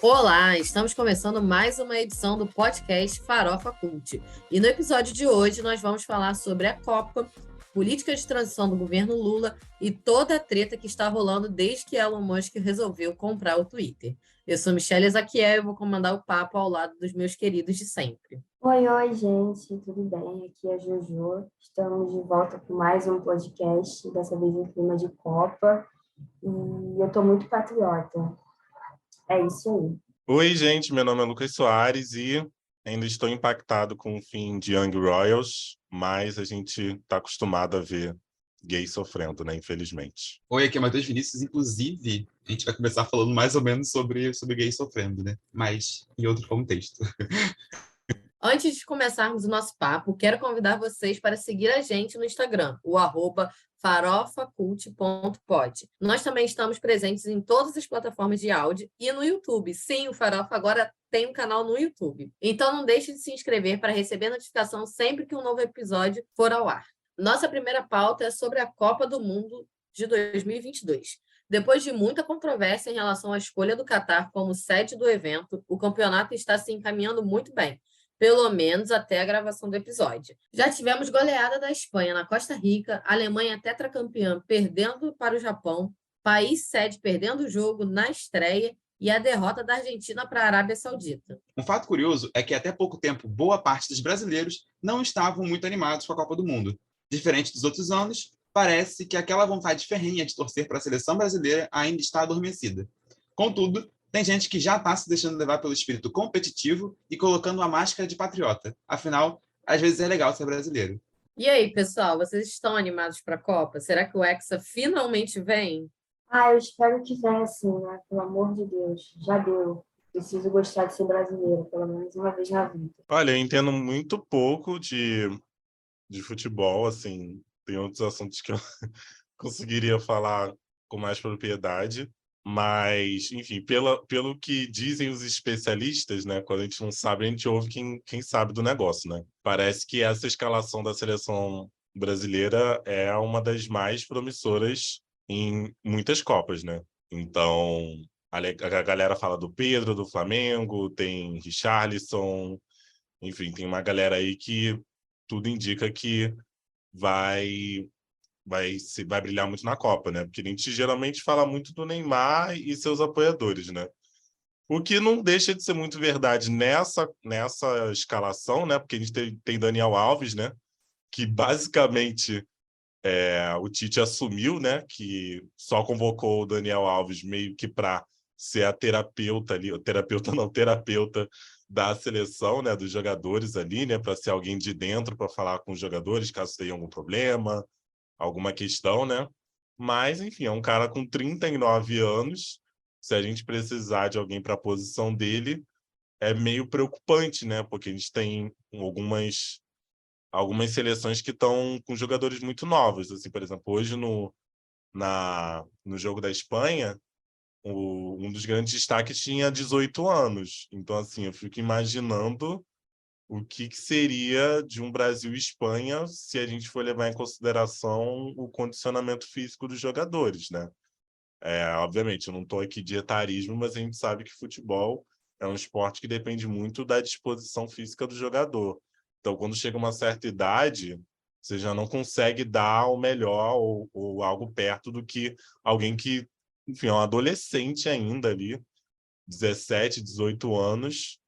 Olá, estamos começando mais uma edição do podcast Farofa Cult. E no episódio de hoje nós vamos falar sobre a Copa, política de transição do governo Lula e toda a treta que está rolando desde que Elon Musk resolveu comprar o Twitter. Eu sou Michelle Ezaquiel e vou comandar o papo ao lado dos meus queridos de sempre. Oi, gente, tudo bem? Aqui é a Jojo. Estamos de volta com mais um podcast, dessa vez em clima de Copa. E eu estou muito patriota. É isso aí. Oi, gente, meu nome é Lucas Soares e ainda estou impactado com o fim de Young Royals, mas a gente está acostumado a ver gays sofrendo, né? Infelizmente. Oi, aqui é Matheus Vinícius. Inclusive, a gente vai começar falando mais ou menos sobre gays sofrendo, né? Mas em outro contexto. Antes de começarmos o nosso papo, quero convidar vocês para seguir a gente no Instagram, o @farofacult.pod. Nós também estamos presentes em todas as plataformas de áudio e no YouTube. Sim, o Farofa agora tem um canal no YouTube. Então não deixe de se inscrever para receber notificação sempre que um novo episódio for ao ar. Nossa primeira pauta é sobre a Copa do Mundo de 2022. Depois de muita controvérsia em relação à escolha do Catar como sede do evento, o campeonato está se encaminhando muito bem, pelo menos até a gravação do episódio. Já tivemos goleada da Espanha na Costa Rica, Alemanha tetracampeã perdendo para o Japão, país sede perdendo o jogo na estreia e a derrota da Argentina para a Arábia Saudita. Um fato curioso é que até pouco tempo, boa parte dos brasileiros não estavam muito animados com a Copa do Mundo. Diferente dos outros anos, parece que aquela vontade ferrenha de torcer para a seleção brasileira ainda está adormecida. Contudo, tem gente que já está se deixando levar pelo espírito competitivo e colocando uma máscara de patriota. Afinal, às vezes é legal ser brasileiro. E aí, pessoal, vocês estão animados para a Copa? Será que o Hexa finalmente vem? Eu espero que venha assim, né? Pelo amor de Deus. Já deu. Preciso gostar de ser brasileiro, pelo menos uma vez na vida. Olha, eu entendo muito pouco de futebol, assim, tem outros assuntos que eu conseguiria falar com mais propriedade, mas, enfim, pelo que dizem os especialistas, né, quando a gente não sabe, a gente ouve quem sabe do negócio, né? Parece que essa escalação da seleção brasileira é uma das mais promissoras em muitas Copas, né? Então, a galera fala do Pedro, do Flamengo, tem Richarlison, enfim, tem uma galera aí que tudo indica que vai brilhar muito na Copa, né? Porque a gente geralmente fala muito do Neymar e seus apoiadores, né? O que não deixa de ser muito verdade nessa escalação, né? Porque a gente tem Daniel Alves, né? Que basicamente o Tite assumiu, né? Que só convocou o Daniel Alves meio que para ser a terapeuta ali, terapeuta da seleção, né? Dos jogadores ali, né? Para ser alguém de dentro para falar com os jogadores caso tenha algum problema, alguma questão, né? Mas, enfim, é um cara com 39 anos. Se a gente precisar de alguém para a posição dele, é meio preocupante, né? Porque a gente tem algumas seleções que estão com jogadores muito novos. Assim, por exemplo, hoje no jogo da Espanha, um dos grandes destaques tinha 18 anos. Então, assim, eu fico imaginando o que seria de um Brasil e Espanha se a gente for levar em consideração o condicionamento físico dos jogadores, né? Obviamente, eu não estou aqui de etarismo, mas a gente sabe que futebol é um esporte que depende muito da disposição física do jogador. Então, quando chega uma certa idade, você já não consegue dar o melhor ou algo perto do que alguém que, enfim, é um adolescente ainda ali, 17, 18 anos,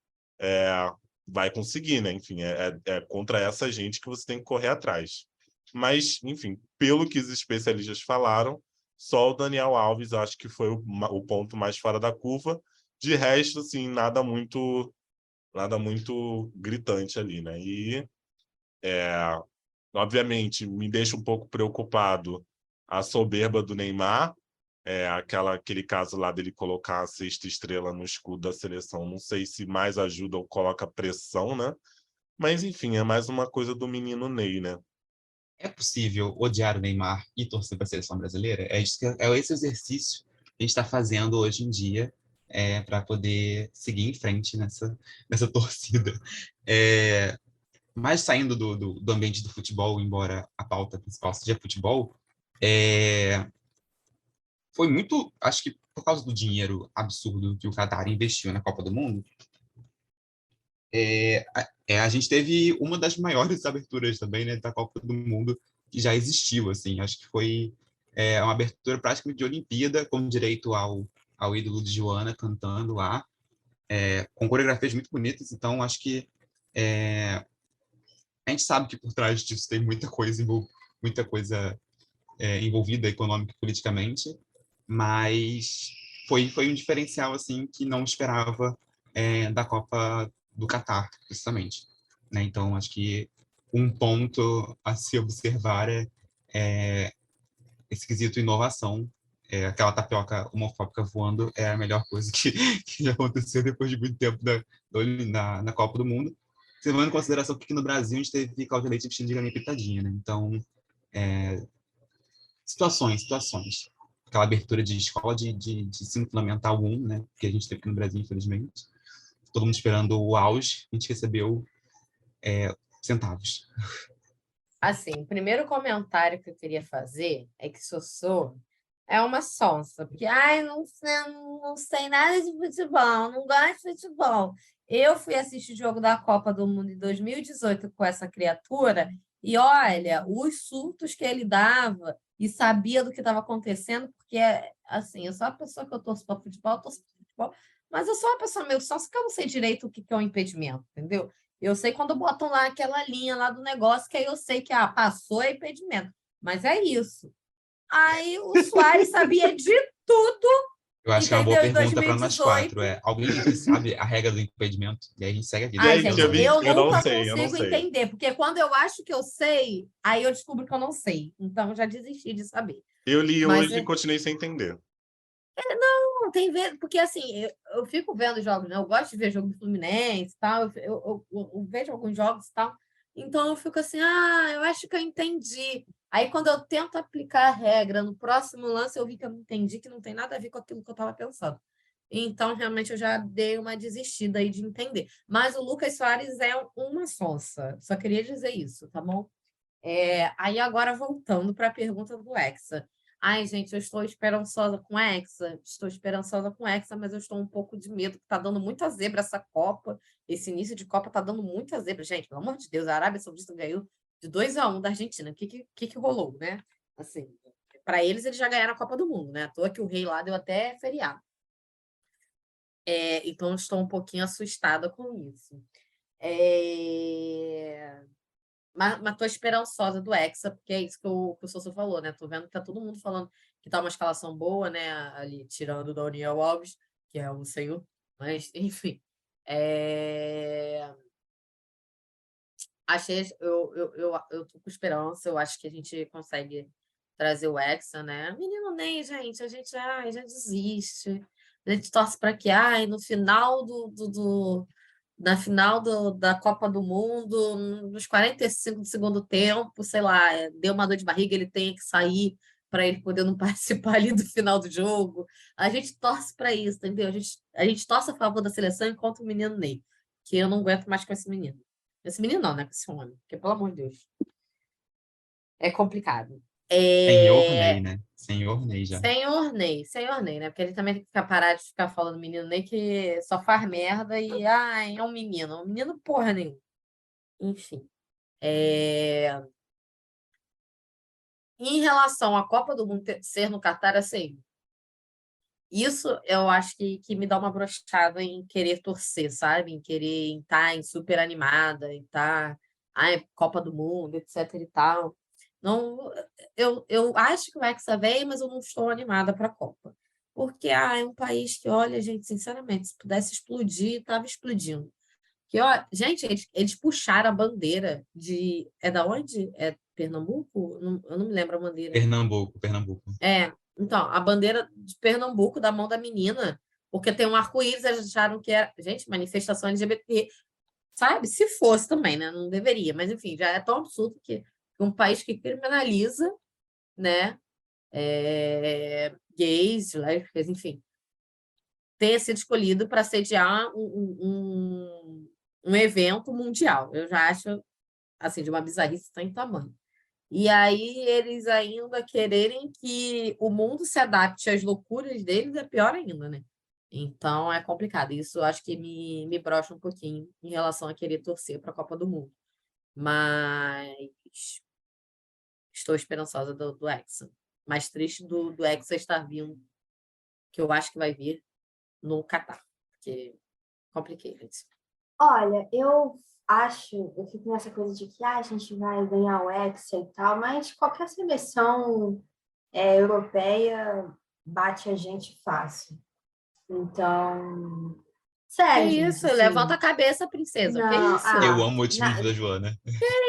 vai conseguir, né? Enfim, é contra essa gente que você tem que correr atrás. Mas, enfim, pelo que os especialistas falaram, só o Daniel Alves acho que foi o ponto mais fora da curva. De resto, assim, nada muito gritante ali, né? E, obviamente, me deixa um pouco preocupado a soberba do Neymar, aquele caso lá dele colocar a sexta estrela no escudo da seleção. Não sei se mais ajuda ou coloca pressão, né? Mas, enfim, é mais uma coisa do menino Ney, né? É possível odiar o Neymar e torcer para a seleção brasileira? É esse exercício que a gente está fazendo hoje em dia para poder seguir em frente nessa torcida. Mas saindo do ambiente do futebol, embora a pauta principal seja futebol, foi muito, acho que por causa do dinheiro absurdo que o Qatar investiu na Copa do Mundo, a gente teve uma das maiores aberturas também, né, da Copa do Mundo que já existiu, assim. Acho que foi uma abertura praticamente de Olimpíada, com direito ao ídolo de Joana cantando lá, com coreografias muito bonitas. Então, acho que a gente sabe que por trás disso tem muita coisa envolvida econômica e politicamente, mas foi um diferencial assim que não esperava da Copa do Catar, precisamente. Né? Então, acho que um ponto a se observar é esse quesito inovação. Aquela tapioca homofóbica voando é a melhor coisa que já aconteceu depois de muito tempo na Copa do Mundo. Levando em consideração que aqui no Brasil a gente teve Cláudia Leite vestindo de galinha pitadinha, né? Então, situações. Aquela abertura de escola de ensino fundamental 1, né? Que a gente teve aqui no Brasil, infelizmente. Todo mundo esperando o auge, a gente recebeu centavos. Assim, o primeiro comentário que eu queria fazer é que Sossô é uma sonsa, porque não sei nada de futebol, não gosto de futebol. Eu fui assistir o jogo da Copa do Mundo em 2018 com essa criatura, e olha, os surtos que ele dava e sabia do que estava acontecendo, porque, assim, eu sou a pessoa que eu torço para futebol, eu torço para futebol, mas eu sou uma pessoa meio sonsa que eu não sei direito o que é um impedimento, entendeu? Eu sei quando botam lá aquela linha lá do negócio, que aí eu sei que passou é impedimento. Mas é isso. Aí o Suárez sabia de tudo, Eu acho que é uma boa entendeu? Em pergunta para nós 2018. quatro. Alguém que sabe a regra do impedimento? E aí a gente segue a vida. Gente, eu não nunca sei, eu não consigo sei. entender, porque quando eu acho que eu sei, aí eu descubro que eu não sei. Então, eu já desisti de saber. Eu li Mas hoje e continuei sem entender. não, tem vezes, porque assim, eu fico vendo jogos, né? Eu gosto de ver jogo do Fluminense e tal, eu vejo alguns jogos e tal, então eu fico assim, eu acho que eu entendi. Aí quando eu tento aplicar a regra no próximo lance, eu vi que eu não entendi, que não tem nada a ver com aquilo que eu estava pensando. Então, realmente, eu já dei uma desistida aí de entender. Mas o Lucas Soares é uma sonsa, só queria dizer isso, tá bom? Aí agora voltando para a pergunta do Hexa. Ai, gente, eu estou esperançosa com a Hexa. Estou esperançosa com a Hexa, mas eu estou um pouco de medo, que está dando muita zebra essa Copa. Esse início de Copa está dando muita zebra. Gente, pelo amor de Deus, a Arábia Saudita ganhou de 2-1 da Argentina. O que rolou, né? Assim, para eles já ganharam a Copa do Mundo, né? À toa que o rei lá deu até feriado. Então, estou um pouquinho assustada com isso. Mas estou esperançosa do Hexa, porque é isso que o Sousa falou, né? Tô vendo que tá todo mundo falando que tá uma escalação boa, né? Ali, tirando o Daniel Alves, que é um senhor, mas, enfim. Eu tô com esperança, eu acho que a gente consegue trazer o Hexa, né? Menino Ney, gente, a gente já desiste. A gente torce para que, no final na final da Copa do Mundo, nos 45 do segundo tempo, sei lá, deu uma dor de barriga, ele tem que sair para ele poder não participar ali do final do jogo. A gente torce para isso, entendeu? A gente torce a favor da seleção enquanto o menino Ney, que eu não aguento mais com esse menino. Esse menino não, né? Com esse homem, porque, pelo amor de Deus, é complicado. Senhor Ney, né? Senhor Ney já. Senhor Ney, né? Porque ele também tem que ficar parado de ficar falando menino Ney que só faz merda e, é um menino porra nenhuma. Enfim. Em relação à Copa do Mundo ser no Catar, assim, isso eu acho que me dá uma brochada em querer torcer, sabe? Em querer estar super animada, em estar, Copa do Mundo, etc e tal. Não, eu acho que o Hexa vem, mas eu não estou animada para a Copa. Porque é um país que, olha, gente, sinceramente, se pudesse explodir, estava explodindo. Que, ó, gente, eles puxaram a bandeira de. É da onde? É Pernambuco? Eu não me lembro a bandeira. Pernambuco. Então, a bandeira de Pernambuco da mão da menina, porque tem um arco-íris, eles acharam que era. Gente, manifestação LGBT. Sabe? Se fosse também, né? Não deveria, mas enfim, já é tão absurdo que um país que criminaliza, né? Gays, lésbicas, enfim, tenha sido escolhido para sediar um evento mundial. Eu já acho, assim, de uma bizarrice sem tamanho. E aí eles ainda quererem que o mundo se adapte às loucuras deles é pior ainda, né? Então é complicado. Isso eu acho que me brocha um pouquinho em relação a querer torcer para a Copa do Mundo. Mas estou esperançosa do Hexa. Mais triste do Hexa estar vindo, que eu acho que vai vir no Catar, porque complicated. Olha, eu fico nessa coisa de que a gente vai ganhar o Hexa e tal, mas qualquer seleção europeia bate a gente fácil. Então, Que sério, gente, isso? Levanta a assim, cabeça, princesa. Que não, isso? Eu amo o otimismo da Joana.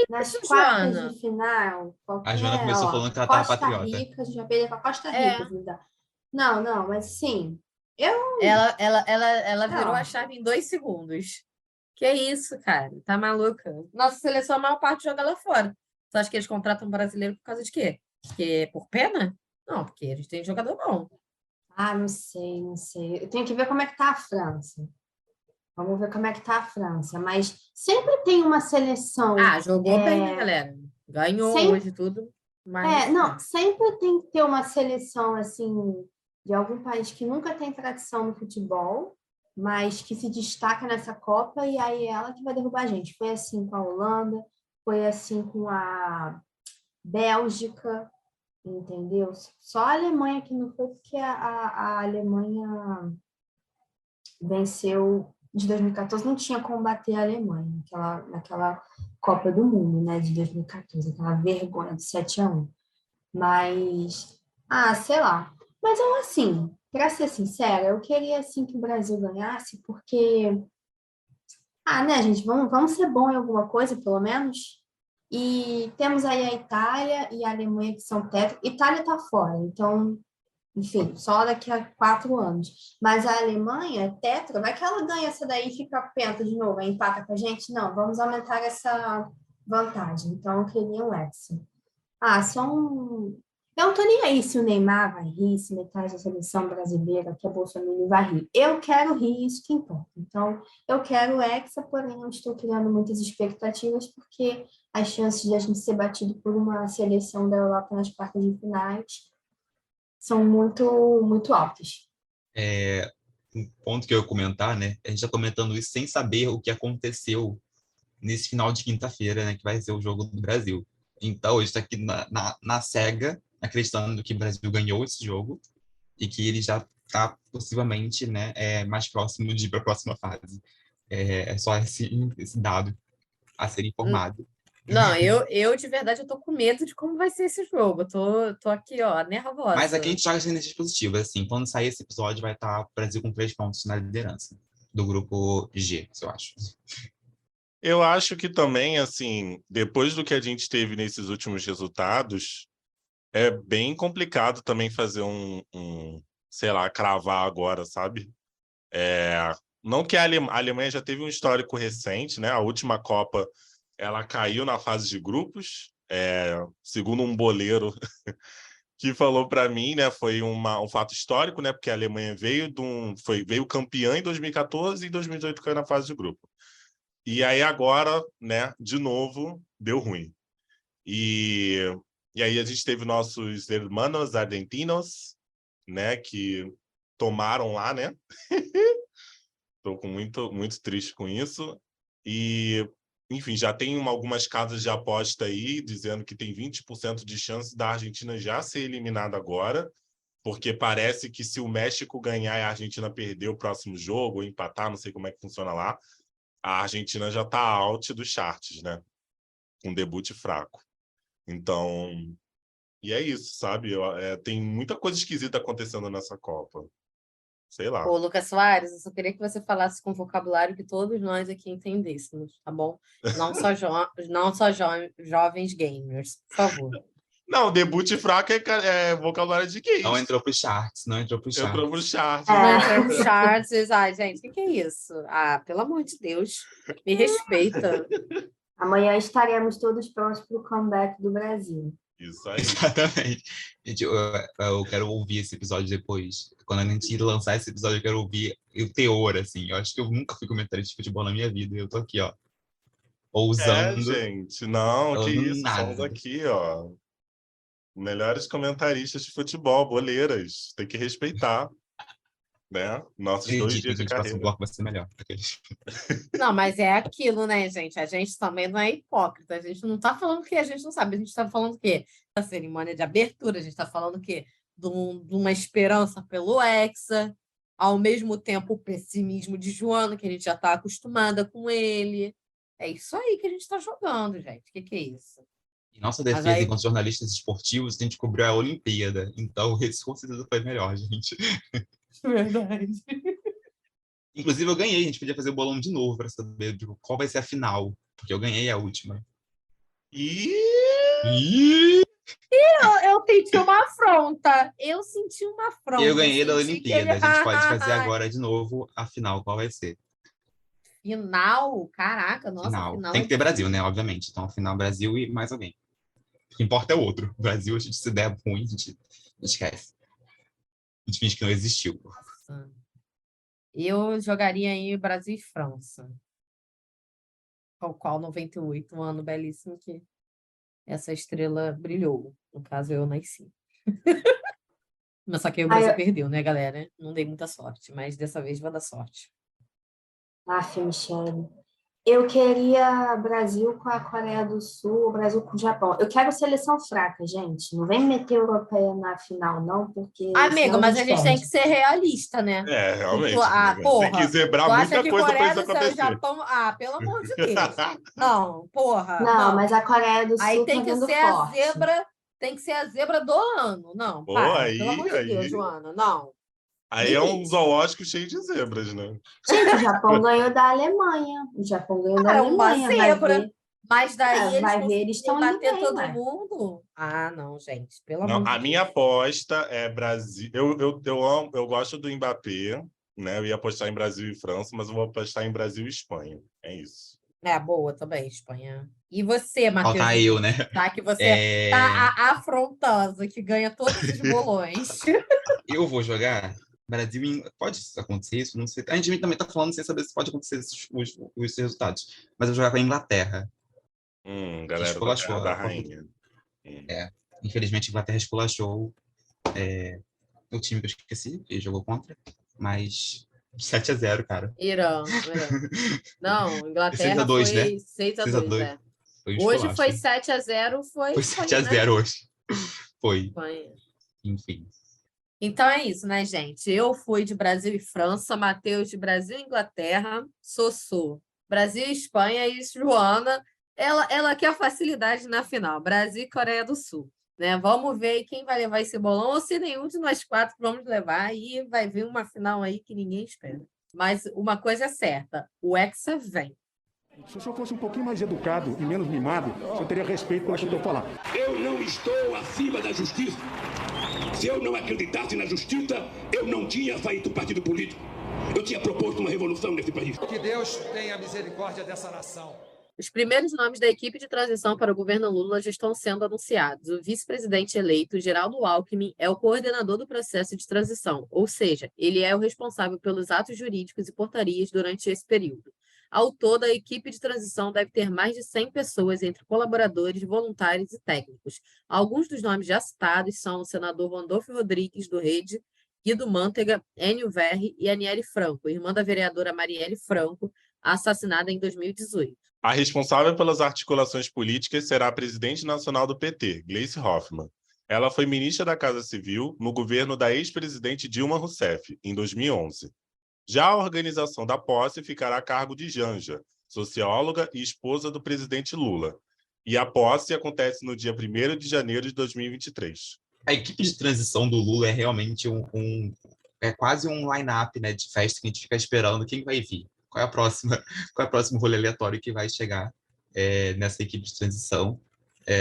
nas Isso, quartas Joana. de final, A Joana qualquer, começou ó, falando que ela tava Costa patriota. Rica, a gente vai perder para Costa É. Rica, vida. Não, não, mas sim, eu, Ela virou ó, a chave em 2 segundos. Que isso, cara? Tá maluca? Nossa seleção, a maior parte joga lá fora. Você acha que eles contratam brasileiro por causa de quê? Porque por pena? Não, porque eles têm jogador bom. não sei, não sei. Eu tenho que ver como é que tá a França. Vamos ver como é que tá a França. Mas sempre tem uma seleção. Ah, jogou bem, né, galera? Ganhou Sempre, hoje tudo, mas não, sempre tem que ter uma seleção assim de algum país que nunca tem tradição no futebol, mas que se destaca nessa Copa e aí é ela que vai derrubar a gente. Foi assim com a Holanda, foi assim com a Bélgica, entendeu? Só a Alemanha que não foi porque a Alemanha venceu de 2014, não tinha como bater a Alemanha naquela Copa do Mundo, né, de 2014, aquela vergonha de 7-1. Mas, sei lá. Mas eu, assim, para ser sincera, eu queria, assim, que o Brasil ganhasse, porque, né, gente, vamos ser bom em alguma coisa, pelo menos. E temos aí a Itália e a Alemanha que são tetra. Itália tá fora, então enfim, só daqui a 4 anos. Mas a Alemanha é tetra, vai que ela ganha essa daí e fica penta de novo, aí empata com a gente? Não, vamos aumentar essa vantagem. Então, eu queria um Hexa. São. Eu não tô nem aí se o Neymar vai rir, se metade da seleção brasileira, que é Bolsonaro, vai rir. Eu quero rir, isso que importa. Então, eu quero o Hexa, porém não estou criando muitas expectativas, porque as chances de a gente ser batido por uma seleção da Europa nas quartas de finais são muito, muito altas. Um ponto que eu ia comentar, né? A gente está comentando isso sem saber o que aconteceu nesse final de quinta-feira, né? Que vai ser o jogo do Brasil. Então, hoje está aqui na cega, acreditando que o Brasil ganhou esse jogo e que ele já está possivelmente, né, mais próximo de ir para a próxima fase. É só esse dado a ser informado. Não, eu de verdade eu tô com medo de como vai ser esse jogo. Eu tô aqui, ó, Mas aqui a nervosa. gente joga sem energia positiva. Assim, quando sair esse episódio, vai estar o Brasil com 3 pontos na liderança do grupo G, eu acho. Eu acho que também, assim, depois do que a gente teve nesses últimos resultados, é bem complicado também fazer sei lá, cravar agora, sabe? Não que a Alemanha já teve um histórico recente, né? A última Copa, ela caiu na fase de grupos, segundo um boleiro que falou para mim, né? Foi um fato histórico, né? Porque a Alemanha veio campeã em 2014 e em 2018 caiu na fase de grupo. E aí agora, né? De novo, deu ruim. E aí a gente teve nossos hermanos argentinos, né? Que tomaram lá, né? Estou muito, muito triste com isso. E, enfim, já tem algumas casas de aposta aí dizendo que tem 20% de chance da Argentina já ser eliminada agora, porque parece que se o México ganhar e a Argentina perder o próximo jogo, ou empatar, não sei como é que funciona lá, a Argentina já está out dos charts, né? Com debut fraco. Então, e é isso, sabe? Tem muita coisa esquisita acontecendo nessa Copa. Sei lá. Ô, Lucas Soares, eu só queria que você falasse com vocabulário que todos nós aqui entendêssemos, tá bom? Não só jovens gamers, por favor. Não, debut fraco é vocabulário de Não gays. entrou para os charts, não entrou para os Entrou pro charts. chart. Não entrou no charts. Ai, gente, o que é isso? Pelo amor de Deus, me respeita. Amanhã estaremos todos prontos para o comeback do Brasil. Isso aí. Exatamente. Gente, eu quero ouvir esse episódio depois. Quando a gente lançar esse episódio, eu quero ouvir o teor, assim. Eu acho que eu nunca fui comentarista de futebol na minha vida. Eu tô aqui, ó. ousando, gente, não, que falando isso, somos nada. aqui, ó. Melhores comentaristas de futebol, boleiras. Tem que respeitar, né? Nossos 2 dias Acredito, de gente, próximo carreira. bloco vai ser melhor. Aqueles. Não, mas é aquilo, né, gente? A gente também não é hipócrita. A gente não está falando que a gente não sabe. A gente está falando o quê? Da cerimônia de abertura. A gente está falando o quê? De uma esperança pelo Hexa. Ao mesmo tempo, o pessimismo de Joana, que a gente já está acostumada com ele. É isso aí que a gente está jogando, gente. O que é isso? Em nossa Mas defesa, aí, enquanto jornalistas esportivos, a gente cobriu a Olimpíada. Então, esse com certeza foi melhor, gente. verdade. Inclusive, eu ganhei. A gente podia fazer o bolão de novo para saber qual vai ser a final. Porque eu ganhei a última. E Ih! Eu senti uma afronta. Eu senti uma Eu afronta. ganhei da Senti que ele. Olimpíada. A gente pode fazer agora de novo a final. Qual vai ser? Final? Caraca, nossa, Final. final Tem é que ter Brasil, né? difícil. Obviamente. Então, final Brasil e mais alguém. O que importa é o outro. Brasil, a gente se der ruim, a gente esquece. A gente finge que não existiu. Nossa. Eu jogaria em Brasil e França. Ao qual 98, um ano belíssimo que essa estrela brilhou. No caso, eu nasci. Mas só que aí o Ai, Brasil perdeu, né, galera? Não dei muita sorte, mas dessa vez vou dar sorte. Michele. Eu queria Brasil com a Coreia do Sul, Brasil com o Japão. Eu quero seleção fraca, gente. Não vem meter europeia na final, não, porque Amigo, senão a mas a gente gente tem que perde. ser realista, né? realmente, Porra, tem que tu zebrar acha muita que coisa para Coreia isso do Sul e acontecer. Japão. Ah, pelo amor de Deus. Não, porra, Não, não. mas a Coreia do Aí Sul tá tem que vindo ser a forte. zebra, tem que ser a zebra do ano. Não, Pô, para, pelo amor de Deus, aí, Joana. Não. aí é um Limite. zoológico cheio de zebras, né? Gente, o Japão ganhou da Alemanha. O Japão ganhou da É uma Alemanha, vai zebra. ver. Mas daí eles Vai ver, eles conseguirem estão indo bater bem, todo ué. mundo? Ah, não, gente, pelo Não, amor de a minha Deus. aposta é Brasil. Eu amo, eu gosto do Mbappé, né? Eu ia apostar em Brasil e França, mas eu vou apostar em Brasil e Espanha. É isso. É, boa também, Espanha. E você, Matheus Falta eu, né? Vinícius, tá? Que você tá É, afrontosa, que ganha todos os bolões. eu vou jogar Brasil em... Pode acontecer isso? Não sei. A gente também tá falando sem saber se pode acontecer os resultados. Mas eu vou jogar com a Inglaterra, que Galera da esculachou Terra da a Copa do... Rainha. Hum. É. Infelizmente, a Inglaterra esculachou o time que eu esqueci, que jogou contra. Mas 7-0, cara. Irã. Não, Inglaterra 6-2, né? foi 6-2, 6-2. é. Foi um Hoje esculacho. foi 7-0, foi Foi Espanha, né? 7-0 hoje. Foi. Espanha. Enfim. Então é isso, né, gente? Eu fui de Brasil e França, Matheus de Brasil e Inglaterra, Sossô, Brasil e Espanha e Joana, ela quer facilidade na final, Brasil e Coreia do Sul, né? Vamos ver aí quem vai levar esse bolão, ou se nenhum de nós quatro vamos levar, e vai vir uma final aí que ninguém espera. Mas uma coisa é certa, o Hexa vem. Se o senhor fosse um pouquinho mais educado e menos mimado, o senhor teria respeito pelo que eu estou falando. Eu não estou acima da justiça. Se eu não acreditasse na justiça, eu não tinha feito partido político. Eu tinha proposto uma revolução nesse país. Que Deus tenha misericórdia dessa nação. Os primeiros nomes da equipe de transição para o governo Lula já estão sendo anunciados. O vice-presidente eleito, Geraldo Alckmin, é o coordenador do processo de transição, ou seja, ele é o responsável pelos atos jurídicos e portarias durante esse período. Ao todo, a equipe de transição deve ter mais de 100 pessoas, entre colaboradores, voluntários e técnicos. Alguns dos nomes já citados são o senador Randolfo Rodrigues, do Rede, Guido Mantega, Enio Verri e Aniele Franco, irmã da vereadora Marielle Franco, assassinada em 2018. A responsável pelas articulações políticas será a presidente nacional do PT, Gleice Hoffmann. Ela foi ministra da Casa Civil no governo da ex-presidente Dilma Rousseff, em 2011. Já a organização da posse ficará a cargo de Janja, socióloga e esposa do presidente Lula. E a posse acontece no dia 1º de janeiro de 2023. A equipe de transição do Lula é realmente é quase um line-up, né, de festa que a gente fica esperando quem vai vir. Qual é o próximo rolê aleatório que vai chegar nessa equipe de transição.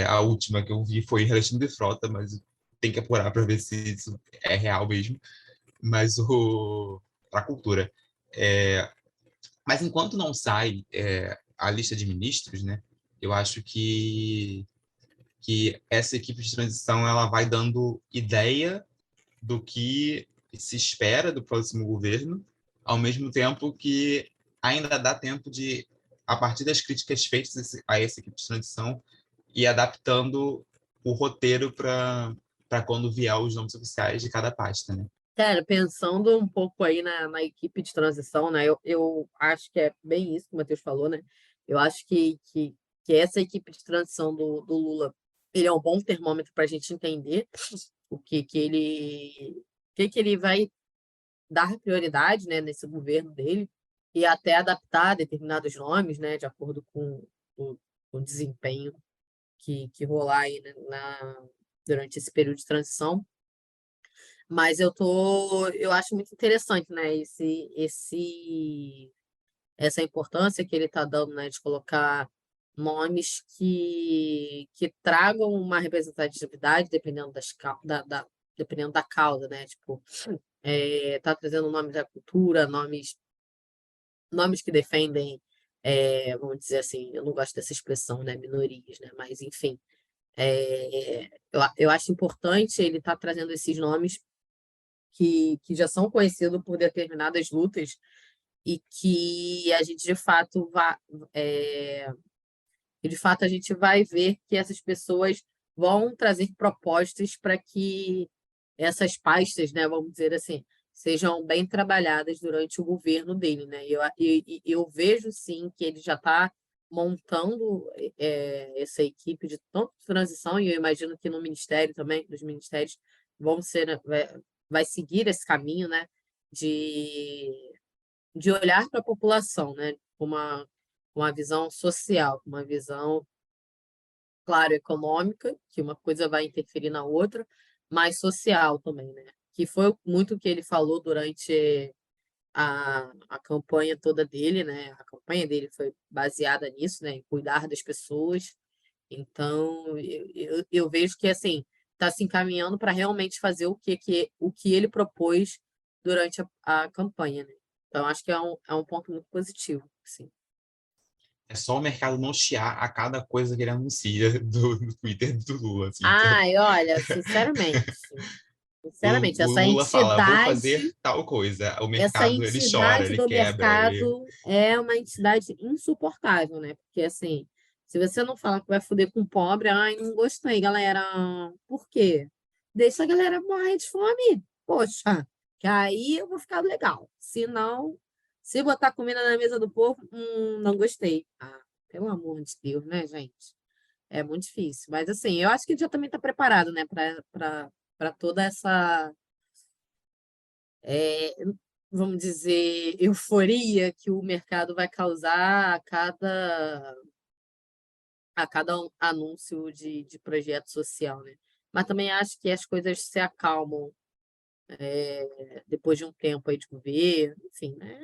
A última que eu vi foi Alexandre Frota, mas tem que apurar para ver se isso é real mesmo. Mas para a cultura. Mas enquanto não sai a lista de ministros, né, eu acho que essa equipe de transição ela vai dando ideia do que se espera do próximo governo, ao mesmo tempo que ainda dá tempo de a partir das críticas feitas a essa equipe de transição e adaptando o roteiro para quando vier os nomes oficiais de cada pasta, né? Cara, pensando um pouco aí na equipe de transição, né? Eu acho que é bem isso que o Matheus falou, né? Eu acho que essa equipe de transição do Lula, ele é um bom termômetro para a gente entender o que ele vai dar prioridade, né, nesse governo dele e até adaptar determinados nomes, né, de acordo com o desempenho que rolar aí, né, durante esse período de transição. Mas eu acho muito interessante, né, essa importância que ele está dando, né, de colocar nomes que tragam uma representatividade dependendo dependendo da causa, né? Tipo, tá trazendo nomes da cultura, nomes que defendem, vamos dizer assim, eu não gosto dessa expressão, né, minorias, né? Mas enfim, eu acho importante ele estar trazendo esses nomes que já são conhecidos por determinadas lutas e que a gente de fato a gente vai ver que essas pessoas vão trazer propostas para que essas pastas, né, vamos dizer assim, sejam bem trabalhadas durante o governo dele, né? Eu vejo sim que ele já está montando essa equipe de tanto transição e eu imagino que no ministério também, nos ministérios vão ser vai seguir esse caminho, né, de olhar para a população, né, com uma visão social, uma visão, claro, econômica, que uma coisa vai interferir na outra, mas social também, né? Que foi muito o que ele falou durante a campanha toda dele, né? A campanha dele foi baseada nisso, né? Em cuidar das pessoas. Então, eu vejo que, assim, está se encaminhando para realmente fazer o que ele propôs durante a campanha, né? Então, acho que é um ponto muito positivo, sim. É só o mercado não chiar a cada coisa que ele anuncia do Twitter do Lula. Assim. Ai, olha, sinceramente, O Lula fala, vou fazer tal coisa. O essa mercado, ele chora, entidade ele do quebra. Ele... mercado é uma entidade insuportável, né? Porque, assim, se você não fala que vai foder com o pobre, ai, não gostei, galera. Por quê? Deixa a galera morrer de fome. Poxa, que aí eu vou ficar legal. Se não, se botar comida na mesa do povo, não gostei. Ah, pelo amor de Deus, né, gente? É muito difícil. Mas, assim, eu acho que ele já também está preparado, né, para toda essa é, vamos dizer, euforia que o mercado vai causar a cada anúncio de projeto social, né? Mas também acho que as coisas se acalmam depois de um tempo aí de governo, enfim, né?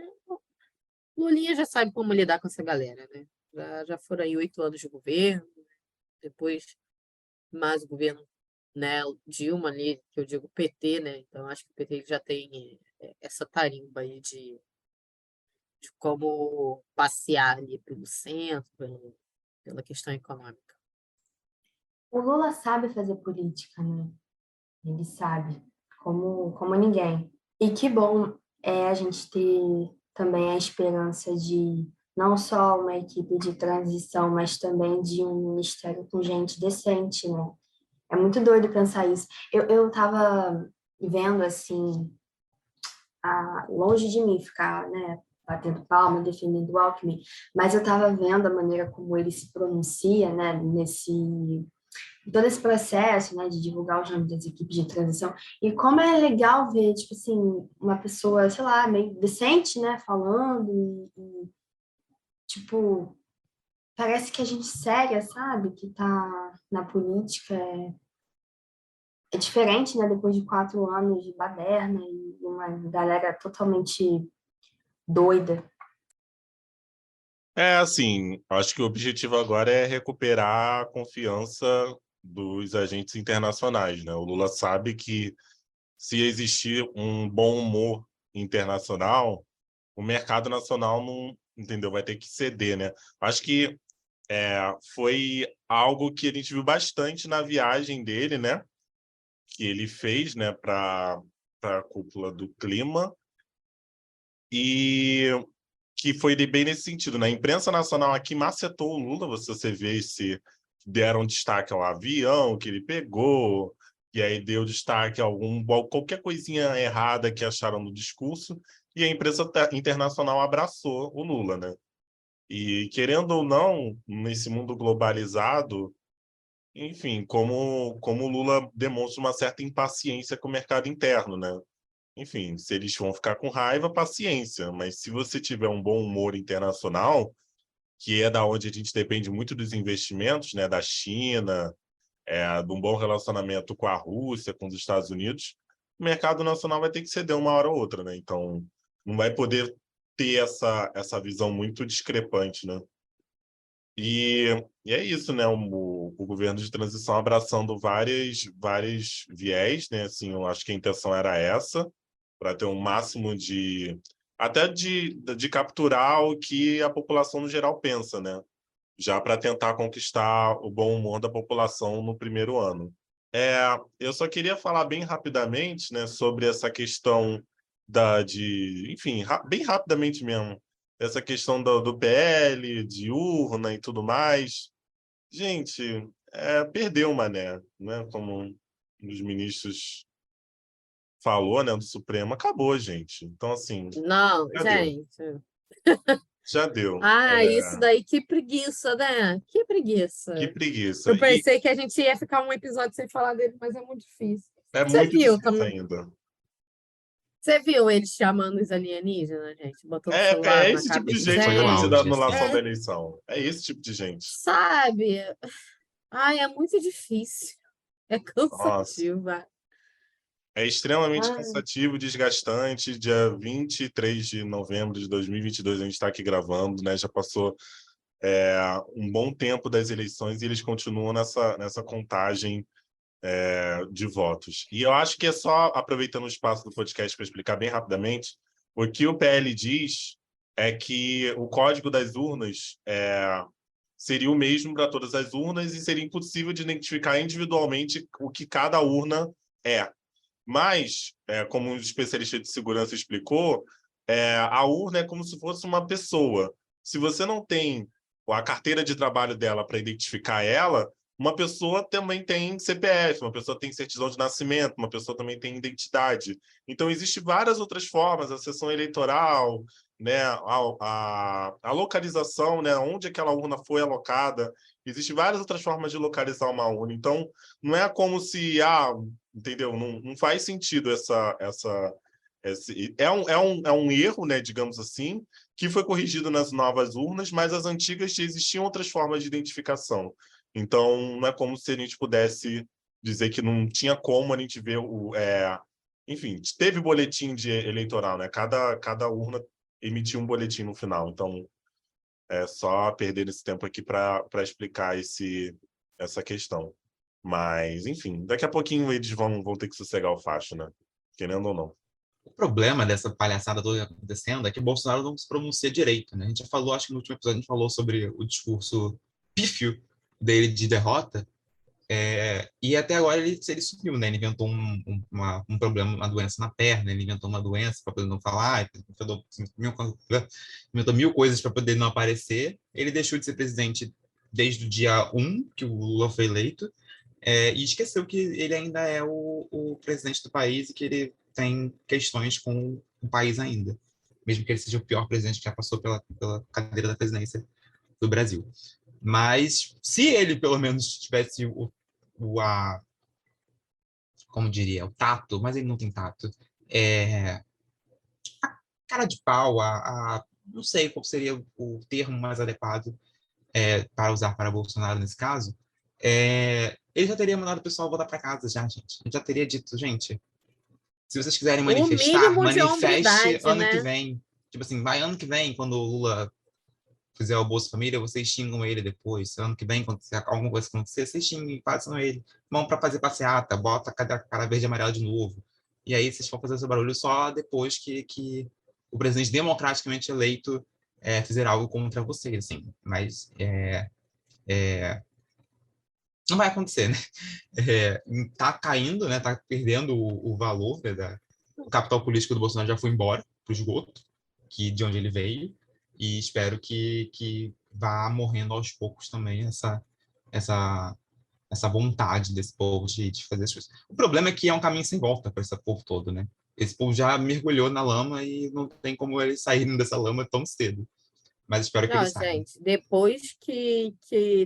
Lulinha já sabe como lidar com essa galera, né? Já foram aí 8 anos de governo, depois mais o governo, né, Dilma ali, que eu digo PT, né? Então acho que o PT já tem essa tarimba aí de como passear ali pelo centro, pela questão econômica. O Lula sabe fazer política, né? Ele sabe, como ninguém. E que bom é a gente ter também a esperança de não só uma equipe de transição, mas também de um ministério com gente decente, né? É muito doido pensar isso. Eu tava vendo, assim, longe de mim ficar, né, batendo palma, defendendo o Alckmin, mas eu estava vendo a maneira como ele se pronuncia, né, todo esse processo, né, de divulgar os nomes das equipes de transição, e como é legal ver, tipo assim, uma pessoa, sei lá, meio decente, né, falando, tipo, parece que a gente séria, sabe, que tá na política, é diferente, né, depois de 4 anos de baderna e uma galera totalmente doida. Assim, acho que o objetivo agora é recuperar a confiança dos agentes internacionais, né? O Lula sabe que se existir um bom humor internacional, o mercado nacional não, entendeu? Vai ter que ceder, né? Acho que foi algo que a gente viu bastante na viagem dele, né? Que ele fez, né? Para a cúpula do clima e que foi bem nesse sentido, né? A imprensa nacional aqui macetou o Lula, você vê se deram destaque ao avião que ele pegou, e aí deu destaque a qualquer coisinha errada que acharam no discurso, e a imprensa internacional abraçou o Lula, né? E, querendo ou não, nesse mundo globalizado, enfim, como o Lula demonstra uma certa impaciência com o mercado interno, né? Enfim, se eles vão ficar com raiva, paciência. Mas se você tiver um bom humor internacional, que é da onde a gente depende muito dos investimentos, né? Da China, de um bom relacionamento com a Rússia, com os Estados Unidos, o mercado nacional vai ter que ceder uma hora ou outra, né? Então, não vai poder ter essa visão muito discrepante, né? E é isso, né? O governo de transição abraçando vários viés, né? Assim, eu acho que a intenção era essa, para ter um máximo até de capturar o que a população no geral pensa, né? Já para tentar conquistar o bom humor da população no primeiro ano. Eu só queria falar bem rapidamente, né, sobre essa questão enfim, bem rapidamente mesmo, essa questão do PL, de urna e tudo mais. Gente, perdeu o mané, né? Como um dos ministros falou, né, do Supremo, acabou, gente. Então, assim, Não, já deu. gente. Já deu. Isso daí, que preguiça, né? Que preguiça. Que preguiça. Eu pensei que a gente ia ficar um episódio sem falar dele, mas é muito difícil. É Você muito viu difícil também? ainda. Você viu eles chamando os alienígenas, gente? Botando o celular É na esse tipo de cabeça. gente que Foi o vai pedir a auge, anulação assim. da eleição. É esse tipo de gente. Sabe? Ai, é muito difícil. É Nossa. cansativo. É extremamente Ai. cansativo, desgastante. Dia 23 de novembro de 2022, a gente está aqui gravando, né? Já passou um bom tempo das eleições e eles continuam nessa contagem de votos. E eu acho que é só, aproveitando o espaço do podcast para explicar bem rapidamente, o que o PL diz é que o código das urnas seria o mesmo para todas as urnas e seria impossível de identificar individualmente o que cada urna é. Mas, como um especialista de segurança explicou, a urna é como se fosse uma pessoa. Se você não tem a carteira de trabalho dela para identificar ela, uma pessoa também tem CPF, uma pessoa tem certidão de nascimento, uma pessoa também tem identidade. Então, existem várias outras formas, a sessão eleitoral, né, a localização, né, onde aquela urna foi alocada. Existem várias outras formas de localizar uma urna. Então, não é como se... entendeu? Não faz sentido esse é um erro, né, digamos assim, que foi corrigido nas novas urnas, mas as antigas existiam outras formas de identificação. Então, não é como se a gente pudesse dizer que não tinha como a gente ver enfim, teve boletim eleitoral, né? Cada urna emitiu um boletim no final. Então, é só perder esse tempo aqui para explicar essa questão. Mas, enfim, daqui a pouquinho eles vão ter que sossegar o facho, né? Querendo ou não. O problema dessa palhaçada toda acontecendo é que o Bolsonaro não se pronuncia direito, né? A gente já falou, acho que no último episódio a gente falou sobre o discurso pífio dele de derrota, e até agora ele sumiu, né? Ele inventou um problema, uma doença na perna, ele inventou uma doença para poder não falar, inventou mil coisas para poder não aparecer. Ele deixou de ser presidente desde o dia 1, que o Lula foi eleito, e esqueceu que ele ainda é o presidente do país e que ele tem questões com o país ainda, mesmo que ele seja o pior presidente que já passou pela cadeira da presidência do Brasil. Mas se ele pelo menos tivesse como diria, o tato, mas ele não tem tato, a cara de pau, não sei qual seria o termo mais adequado para usar para Bolsonaro nesse caso, ele já teria mandado o pessoal voltar para casa já, gente. Ele já teria dito, gente, se vocês quiserem manifestar, mínimo de manifeste hombridade, ano né? que vem. Tipo assim, vai ano que vem, quando o Lula fizer o Bolsa Família, vocês xingam ele depois. Ano que vem, quando alguma coisa acontecer, vocês xingam e façam ele. Vão para fazer passeata, bota a cara verde e amarela de novo. E aí vocês vão fazer esse barulho só depois que o presidente democraticamente eleito fizer algo contra vocês, assim. Mas não vai acontecer, né? Tá caindo, né? Tá perdendo o valor, né, o capital político do Bolsonaro já foi embora pro esgoto, de onde ele veio. E espero que vá morrendo aos poucos também essa vontade desse povo de fazer as coisas. O problema é que é um caminho sem volta para esse povo todo, né? Esse povo já mergulhou na lama e não tem como eles saírem dessa lama tão cedo. Mas espero que Não, eles saiam. gente, depois que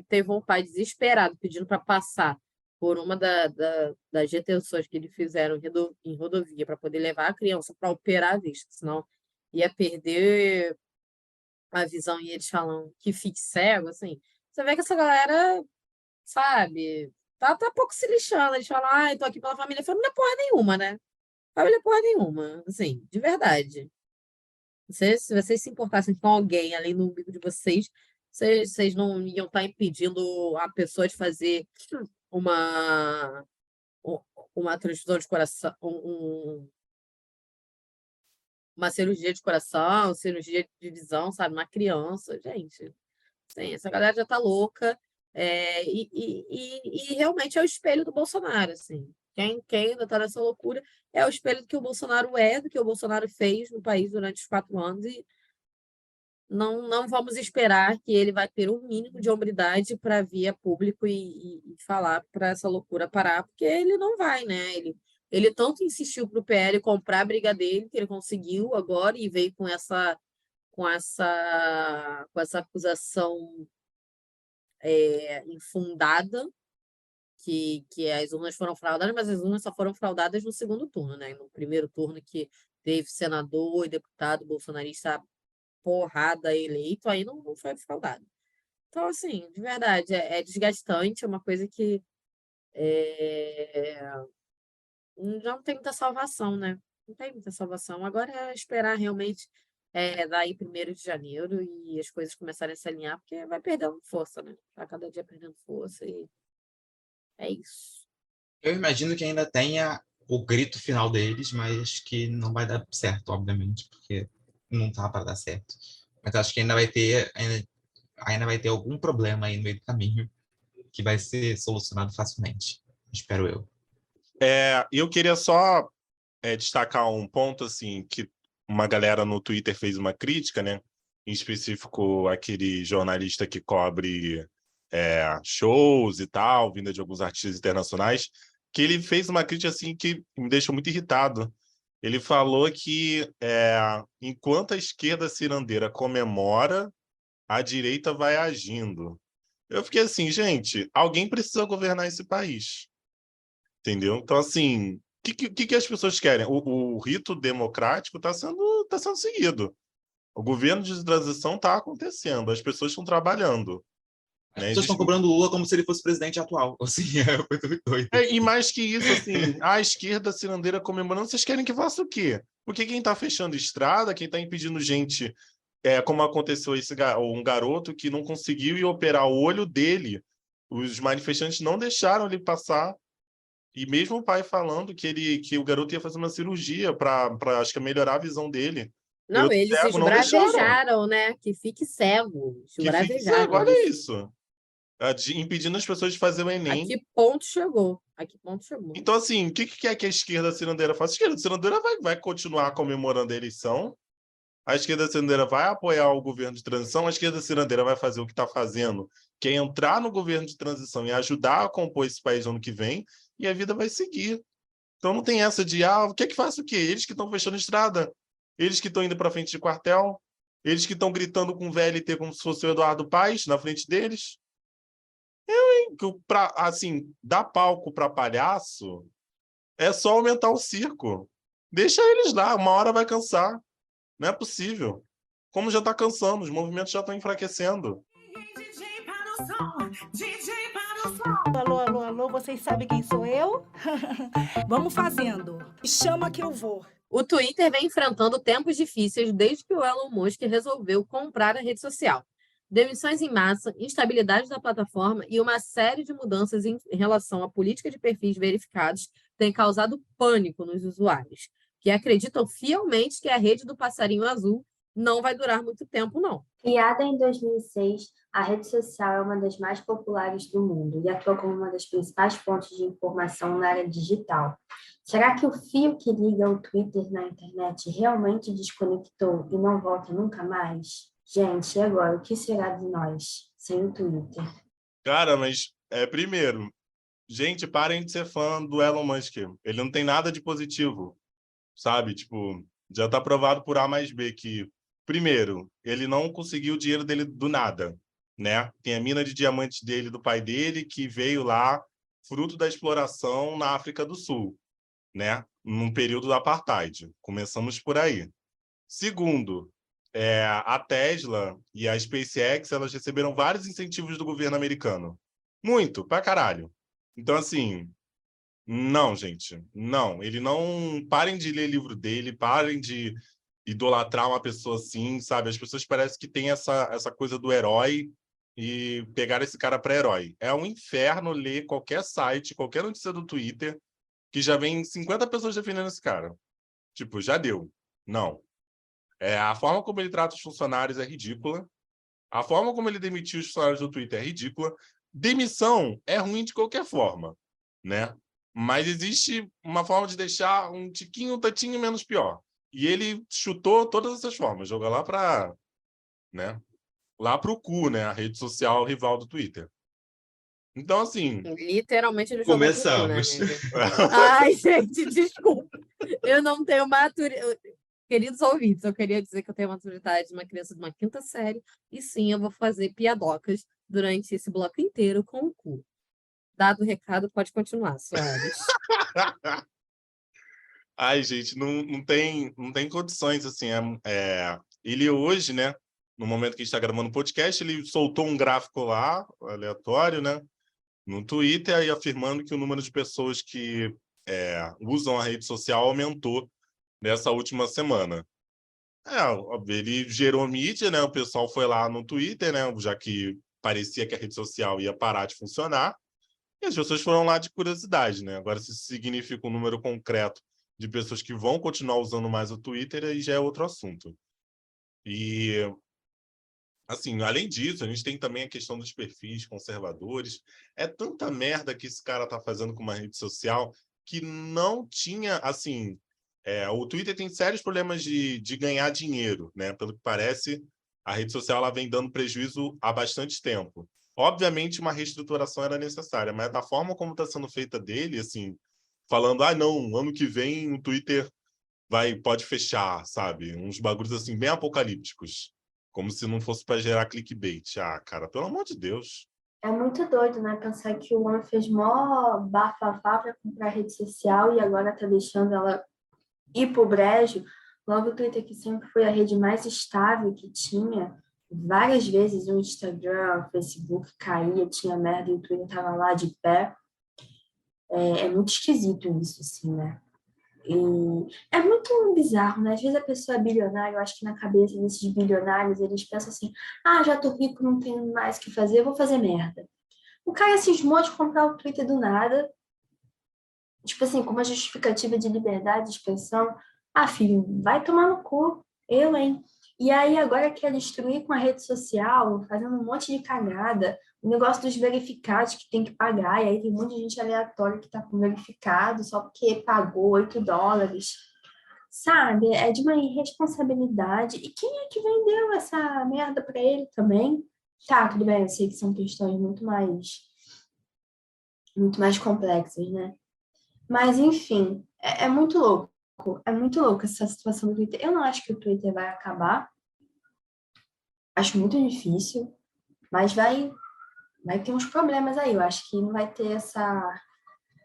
teve um pai desesperado pedindo para passar por uma das detenções que eles fizeram em rodovia para poder levar a criança para operar a vista, senão ia perder a visão e eles falam que fique cego, assim, você vê que essa galera, sabe, tá pouco se lixando. Eles falam, tô aqui pela família. Família porra nenhuma, né? Família porra nenhuma, assim, de verdade. Se vocês se importassem com alguém além do umbigo de vocês não iam estar impedindo a pessoa de fazer uma, uma transfusão de coração, uma cirurgia de coração, cirurgia de visão, sabe? Uma criança, gente. Sim, essa galera já tá louca. E realmente é o espelho do Bolsonaro, assim. Quem ainda tá nessa loucura é o espelho do que o Bolsonaro do que o Bolsonaro fez no país durante os 4 anos, e não vamos esperar que ele vai ter um mínimo de hombridade para vir a público e falar para essa loucura parar, porque ele não vai, né? Ele tanto insistiu para o PL comprar a briga dele, que ele conseguiu agora, e veio com essa acusação infundada, que as urnas foram fraudadas, mas as urnas só foram fraudadas no segundo turno, né? No primeiro turno, que teve senador e deputado bolsonarista porrada eleito, aí não foi fraudado. Então, assim, de verdade, é desgastante, é uma coisa que já não tem muita salvação, né? Não tem muita salvação. Agora é esperar realmente daí 1º de janeiro e as coisas começarem a se alinhar, porque vai perdendo força, né? Vai cada dia perdendo força e é isso. Eu imagino que ainda tenha o grito final deles, mas que não vai dar certo, obviamente, porque não tá para dar certo. Mas acho que ainda vai ter algum problema aí no meio do caminho que vai ser solucionado facilmente. Espero eu. Eu queria só destacar um ponto, assim, que uma galera no Twitter fez uma crítica, né? Em específico, aquele jornalista que cobre shows e tal, vinda de alguns artistas internacionais, que ele fez uma crítica, assim, que me deixou muito irritado. Ele falou que enquanto a esquerda cirandeira comemora, a direita vai agindo. Eu fiquei assim, gente, alguém precisa governar esse país. Entendeu? Então, assim, o que as pessoas querem? O rito democrático está sendo seguido. O governo de transição está acontecendo, as pessoas estão trabalhando. As Né? pessoas estão cobrando o Lula como se ele fosse presidente atual. Assim, é uma coisa muito doida. E mais que isso, assim, a esquerda cirandeira comemorando, vocês querem que faça o quê? Porque quem está fechando estrada, quem está impedindo gente, como aconteceu um garoto que não conseguiu ir operar o olho dele, os manifestantes não deixaram ele passar. E mesmo o pai falando que o garoto ia fazer uma cirurgia para acho que melhorar a visão dele. O Não, garoto eles cego, não deixaram. esbravejaram, né? Que fique cego. Que fique cego, Esbravejaram. olha isso. Impedindo as pessoas de fazer o A Enem. que ponto chegou? A que ponto chegou? Então, assim, o que quer que a esquerda cirandeira faça? A esquerda cirandeira vai continuar comemorando a eleição. A esquerda cirandeira vai apoiar o governo de transição. A esquerda cirandeira vai fazer o que está fazendo, que é entrar no governo de transição e ajudar a compor esse país no ano que vem. E a vida vai seguir. Então não tem essa de, o que faça o quê? Eles que estão fechando estrada, eles que estão indo para frente de quartel, eles que estão gritando com o VLT como se fosse o Eduardo Paes na frente deles. Assim, dar palco para palhaço é só aumentar o circo. Deixa eles lá, uma hora vai cansar. Não é possível. Como já está cansando, os movimentos já estão enfraquecendo. Alô, alô, alô, vocês sabem quem sou eu? Vamos fazendo. Chama que eu vou. O Twitter vem enfrentando tempos difíceis desde que o Elon Musk resolveu comprar a rede social. Demissões em massa, instabilidade da plataforma e uma série de mudanças em relação à política de perfis verificados têm causado pânico nos usuários, que acreditam fielmente que a rede do passarinho azul não vai durar muito tempo, não. Criada em 2006, a rede social é uma das mais populares do mundo e atua como uma das principais fontes de informação na área digital. Será que o fio que liga o Twitter na internet realmente desconectou e não volta nunca mais? Gente, e agora? O que será de nós sem o Twitter? Cara, mas, primeiro, gente, parem de ser fã do Elon Musk. Ele não tem nada de positivo, sabe? Tipo, já tá provado por A mais B que, primeiro, ele não conseguiu o dinheiro dele do nada, né? Tem a mina de diamantes dele, do pai dele, que veio lá, fruto da exploração na África do Sul, né? Num período do apartheid. Começamos por aí. Segundo, a Tesla e a SpaceX, elas receberam vários incentivos do governo americano. Muito, pra caralho. Então, assim, não, gente, não. Ele não... Parem de ler livro dele, parem de idolatrar uma pessoa assim, sabe? As pessoas parecem que têm essa coisa do herói e pegar esse cara para herói. É um inferno ler qualquer site, qualquer notícia do Twitter, que já vem 50 pessoas defendendo esse cara. Tipo, já deu. Não. A forma como ele trata os funcionários é ridícula. A forma como ele demitiu os funcionários do Twitter é ridícula. Demissão é ruim de qualquer forma, né? Mas existe uma forma de deixar um tiquinho, um tantinho menos pior. E ele chutou todas essas formas. Joga lá para, né? Lá pro cu, né? A rede social rival do Twitter. Então, assim... Literalmente ele jogou pro cu, né, Começamos. amiga? Ai, gente, desculpa. Eu não tenho maturidade. Queridos ouvintes, eu queria dizer que eu tenho a maturidade de uma criança de uma quinta série. E sim, eu vou fazer piadocas durante esse bloco inteiro com o cu. Dado o recado, pode continuar, Soares. Ai, gente, não tem condições, assim. Ele hoje, né, no momento que a gente está gravando o podcast, ele soltou um gráfico lá, aleatório, né, no Twitter, aí afirmando que o número de pessoas que usam a rede social aumentou nessa última semana. Ele gerou mídia, né, o pessoal foi lá no Twitter, né, já que parecia que a rede social ia parar de funcionar, e as pessoas foram lá de curiosidade, né? Agora, se isso significa um número concreto de pessoas que vão continuar usando mais o Twitter, aí já é outro assunto. E, assim, além disso, a gente tem também a questão dos perfis conservadores. É tanta merda que esse cara tá fazendo com uma rede social que não tinha, assim... o Twitter tem sérios problemas de ganhar dinheiro, né? Pelo que parece, a rede social ela vem dando prejuízo há bastante tempo. Obviamente, uma reestruturação era necessária, mas da forma como está sendo feita dele, assim, falando, não, ano que vem o Twitter pode fechar, sabe? Uns bagulhos assim bem apocalípticos, como se não fosse para gerar clickbait. Cara, pelo amor de Deus. É muito doido, né? Pensar que o homem fez mó bafafá para comprar a rede social e agora tá deixando ela ir pro brejo. Logo o Twitter, que sempre foi a rede mais estável que tinha, várias vezes o Instagram, o Facebook caía, tinha merda e o Twitter tava lá de pé. É muito esquisito isso, assim, né? E é muito bizarro, né? Às vezes a pessoa é bilionária, eu acho que na cabeça desses bilionários, eles pensam assim, já tô rico, não tenho mais o que fazer, eu vou fazer merda. O cara cismou de comprar o Twitter do nada, tipo assim, com uma justificativa de liberdade de expressão. Filho, vai tomar no cu, eu, hein? E aí agora quer destruir com a rede social, fazendo um monte de cagada, o negócio dos verificados que tem que pagar, e aí tem um monte de gente aleatória que tá com verificado só porque pagou $8. Sabe? É de uma irresponsabilidade. E quem é que vendeu essa merda pra ele também? Tá, tudo bem, eu sei que são questões muito mais complexas, né? Mas, enfim, é muito louco. É muito louco essa situação do Twitter. Eu não acho que o Twitter vai acabar. Acho muito difícil. Mas vai ter uns problemas aí. Eu acho que não vai ter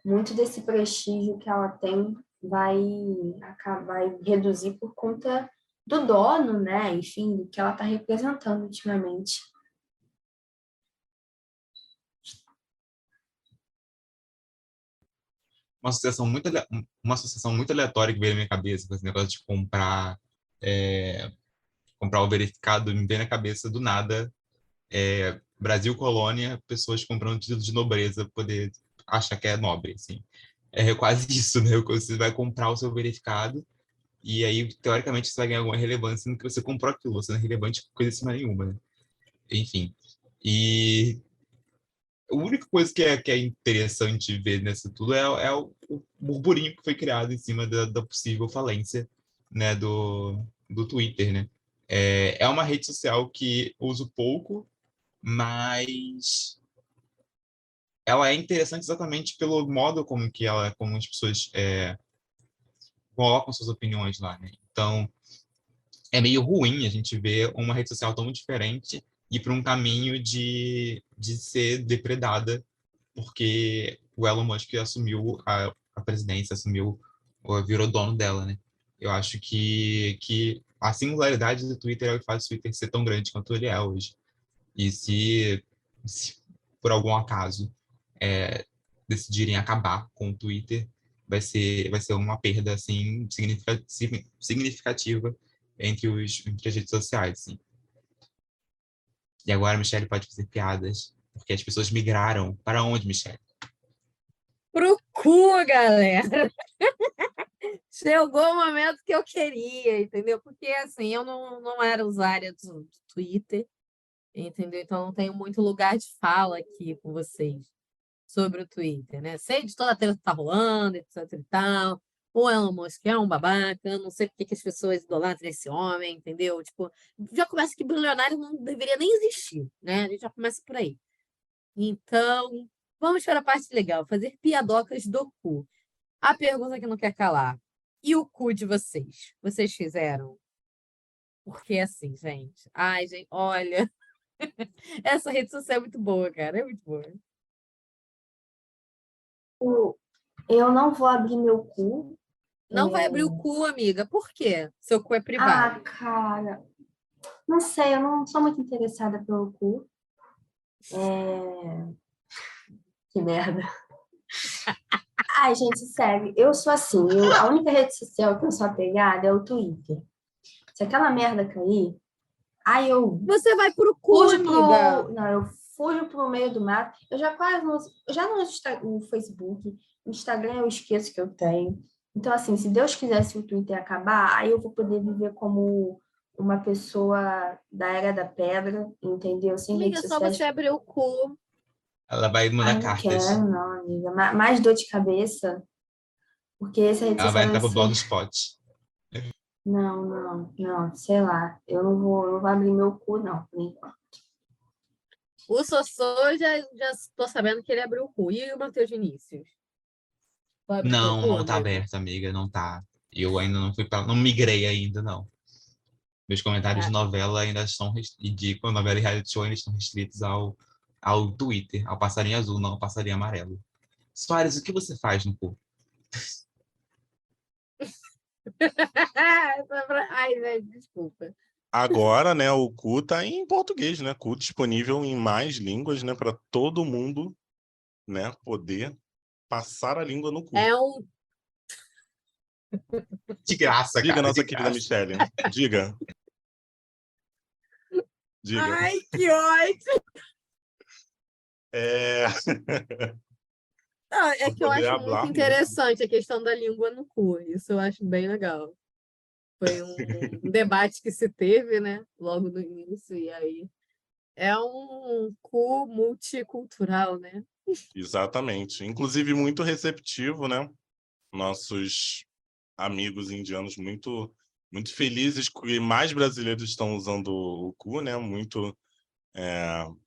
muito desse prestígio que ela tem vai reduzir por conta do dono, né? Enfim, do que ela está representando ultimamente. Uma associação muito aleatória que veio na minha cabeça com esse negócio de comprar o verificado, me veio na cabeça do nada. Brasil colônia, pessoas comprando título de nobreza para poder achar que é nobre, assim. É quase isso, né? Você vai comprar o seu verificado e aí, teoricamente, você vai ganhar alguma relevância no que você comprou aquilo. Você não é relevante por coisa cima nenhuma, né? Enfim. E a única coisa que é interessante ver nessa tudo é o burburinho que foi criado em cima da possível falência, né, do Twitter, né? É uma rede social que uso pouco, mas ela é interessante exatamente pelo modo como as pessoas colocam suas opiniões lá, né? Então, é meio ruim a gente ver uma rede social tão diferente ir para um caminho de ser depredada, porque o Elon Musk assumiu a presidência, virou dono dela, né? Eu acho que a singularidade do Twitter é o que faz o Twitter ser tão grande quanto ele é hoje. E se por algum acaso decidirem acabar com o Twitter, vai ser uma perda assim significativa entre as redes sociais, assim. E agora a Michelle pode fazer piadas, porque as pessoas migraram. Para onde, Michelle? Pro cu, galera! Chegou o momento que eu queria, entendeu? Porque, assim, eu não era usuária do Twitter, entendeu? Então, não tenho muito lugar de fala aqui com vocês sobre o Twitter, né? Sei de toda a treta que tá rolando, etc e tal. O Elon Musk é um babaca, eu não sei porque que as pessoas idolatram esse homem, entendeu? Tipo, já começa que bilionário não deveria nem existir, né? A gente já começa por aí. Então, vamos para a parte legal, fazer piadocas do cu. A pergunta que não quer calar. E o cu de vocês? Vocês fizeram? Porque assim, gente. Ai, gente, olha. Essa rede social é muito boa, cara. É muito boa. Eu não vou abrir meu cu. Não vai abrir o cu, amiga. Por quê? Seu cu é Ah, privado. cara, não sei, eu não sou muito interessada pelo cu. Que merda. Ai, gente, sério, eu sou assim, a única rede social que eu sou apegada é o Twitter. Se aquela merda cair, aí eu Você vai pro cu, fujo amiga. Não, eu fujo pro meio do mato. Eu já quase não, eu já não uso o Facebook, o Instagram eu esqueço que eu tenho. Então, assim, se Deus quisesse o Twitter acabar, aí eu vou poder viver como uma pessoa da Era da Pedra, entendeu? Sem Amiga, redes é só sociais. você abrir o cu. Ela vai mandar Ai, não cartas. quero, não, amiga. Mais dor de cabeça, porque essa rede Ela vai social vai entrar pro ser... Blogspot. Não, sei lá. Eu não vou abrir meu cu, não, por enquanto. O Sossô, já tô sabendo que ele abriu o cu. E o Matheus Vinícius? Vai abrir teu Não, cu, não tá amigo? aberto, amiga, não tá. Eu ainda não migrei ainda, não. Meus comentários de Ah, novela ainda estão e de novela e reality show ainda estão restritos ao Twitter, ao passarinho azul, não ao passarinho amarelo. Soares, o que você faz no cu? Ai, velho, desculpa. Agora, né, o cu tá em português, né? Cu disponível em mais línguas, né, para todo mundo, né, poder passar a língua no cu. É um. De graça, Diga, cara, de nossa querida graça. Michelle. Diga. Diga. Ai, que ódio! É... Não, é Para que eu poder acho muito falar muito. interessante a questão da língua no cu. Isso eu acho bem legal. Foi um debate que se teve, né? Logo no início, e aí é um cu multicultural, né? Exatamente. Inclusive, muito receptivo, né? Nossos amigos indianos muito felizes que mais brasileiros estão usando o cu, né?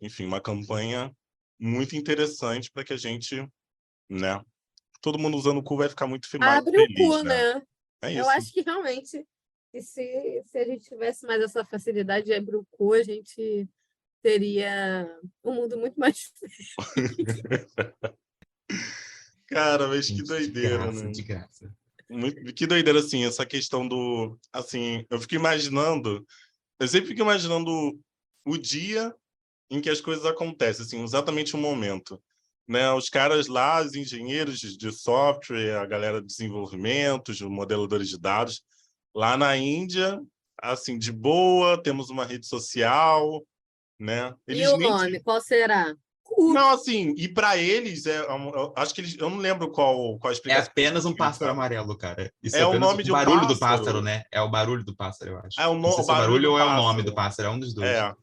Enfim, uma campanha muito interessante para que a gente, né? Todo mundo usando o cu vai ficar muito mais Abre o feliz, cu, né? né? É Eu isso. acho que realmente, que se a gente tivesse mais essa facilidade de abrir o cu, a gente teria um mundo muito mais Cara, mas que Gente, de doideira, graça, né? de graça. Que doideira, assim, essa questão do... Assim, eu sempre fico imaginando o dia em que as coisas acontecem, assim, exatamente o momento. Né? Os caras lá, os engenheiros de software, a galera de desenvolvimento, os modeladores de dados, lá na Índia, assim, de boa, temos uma rede social, né? E Eles o nem... nome, qual será? Cu. Não, assim, e para eles, eu acho que eles... Eu não lembro qual a É explicação que eles apenas um conseguiram pássaro dar. amarelo, cara. Isso é É o apenas nome o de um barulho do pássaro, pássaro. né? É o barulho do pássaro, eu acho. É Não sei o se é o barulho barulho do ou é o nome do pássaro. pássaro, é um dos dois. É.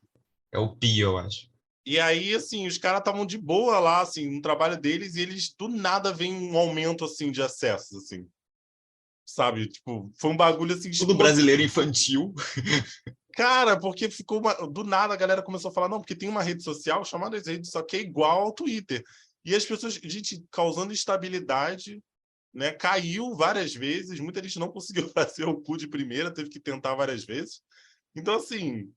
É o pio, eu acho. E aí, assim, os caras estavam de boa lá, assim, no trabalho deles, e eles, do nada, vem um aumento, assim, de acessos, assim. Sabe? Tipo, foi um bagulho, assim, Tudo explosivo. brasileiro infantil. Cara, porque ficou do nada a galera começou a falar, não, porque tem uma rede social chamada rede, só que é igual ao Twitter. E as pessoas, gente, causando instabilidade, né? Caiu várias vezes, muita gente não conseguiu fazer o cu de primeira, teve que tentar várias vezes. Então, assim,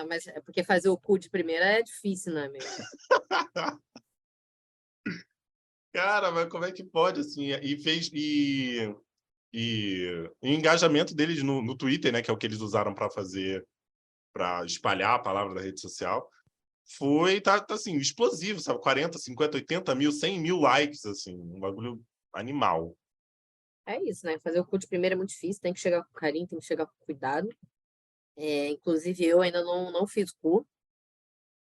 Mas é porque fazer o cu de primeira é difícil, não é mesmo? cara, mas como é que pode, assim? O engajamento deles no Twitter, né, que é o que eles usaram para espalhar a palavra da rede social, tá assim, explosivo, sabe? 40, 50, 80 mil, 100 mil likes, assim, um bagulho animal. É isso, né? Fazer o cu de primeira é muito difícil, tem que chegar com carinho, tem que chegar com cuidado. Inclusive, eu ainda não fiz cu,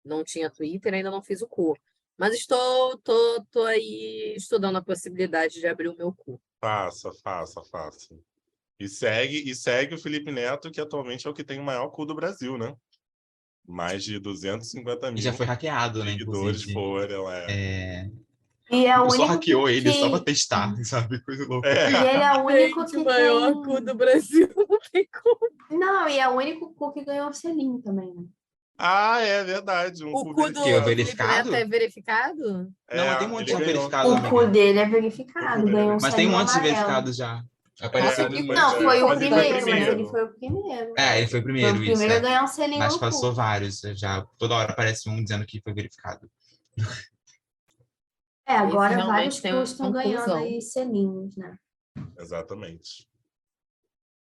não tinha Twitter, ainda não fiz o cu. Mas tô aí estudando a possibilidade de abrir o meu cu. Faça. E segue o Felipe Neto, que atualmente é o que tem o maior cu do Brasil, né? Mais de 250 E já mil foi hackeado, né, seguidores inclusive. foram, E é O o pessoal único hackeou ele só pra que... testar, sabe? Coisa louca. E ele é o único Gente, que o maior tem... cu do Brasil, não tem como. Não, e é o único cu que ganhou o selinho também, né? Ah, é verdade, um O cu cu Que é do verificado. Felipe Neto é verificado? verificado? Não, mas tem um monte Ele de ganhou. verificado, O cu amiga. dele é O cu verificado, dele é ganhou um Mas tem um selinho monte de amarelo. verificados já. Nossa, Apareceu que no... Não, foi o Mas ele foi o primeiro, mas ele primeiro. foi o primeiro. Ele foi o Foi primeiro, o isso, primeiro a ganhar um selinho Mas no passou cu. vários, já toda hora aparece um dizendo que foi verificado. Esse Agora vários realmente tem cus estão um ganhando cuzão. aí selinhos, né? Exatamente.